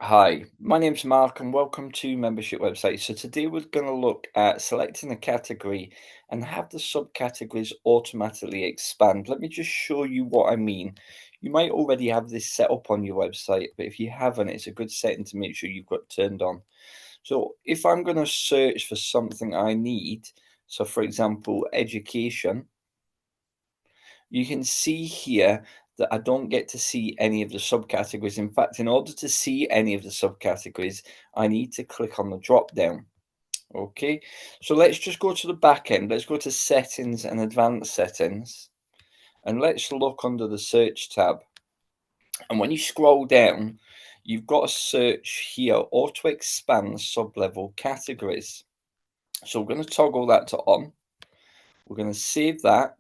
Hi, my name's Mark and welcome to Membership Website. So today we're going to look at selecting a category and have the subcategories automatically expand. Let me just show you what I mean. You might already have this set up on your website, but if you haven't, it's a good setting to make sure you've got turned on. So if I'm going to search for something I need, so for example, education, you can see here that I don't get to see any of the subcategories. In fact, in order to see any of the subcategories, I need to click on the drop down. Okay, so let's just go to the back end. Let's go to settings and advanced settings, and let's look under the search tab. And when you scroll down, you've got a search here, auto expand sub-level categories. So we're going to toggle that to on. We're going to save that.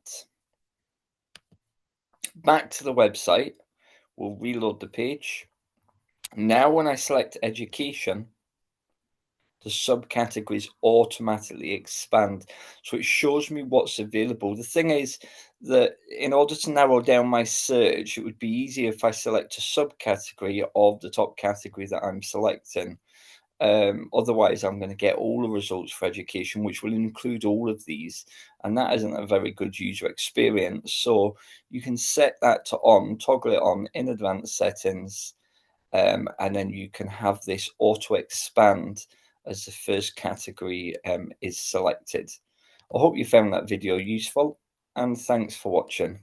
Back to the website. We'll reload the page. Now, when I select education, the subcategories automatically expand. So it shows me what's available. The thing is that in order to narrow down my search, it would be easier if I select a subcategory of the top category that I'm selecting. Otherwise, I'm going to get all the results for education, which will include all of these, and that isn't a very good user experience. So you can set that to on, toggle it on in advanced settings, and then you can have this auto expand as the first category is selected. I hope you found that video useful, and thanks for watching.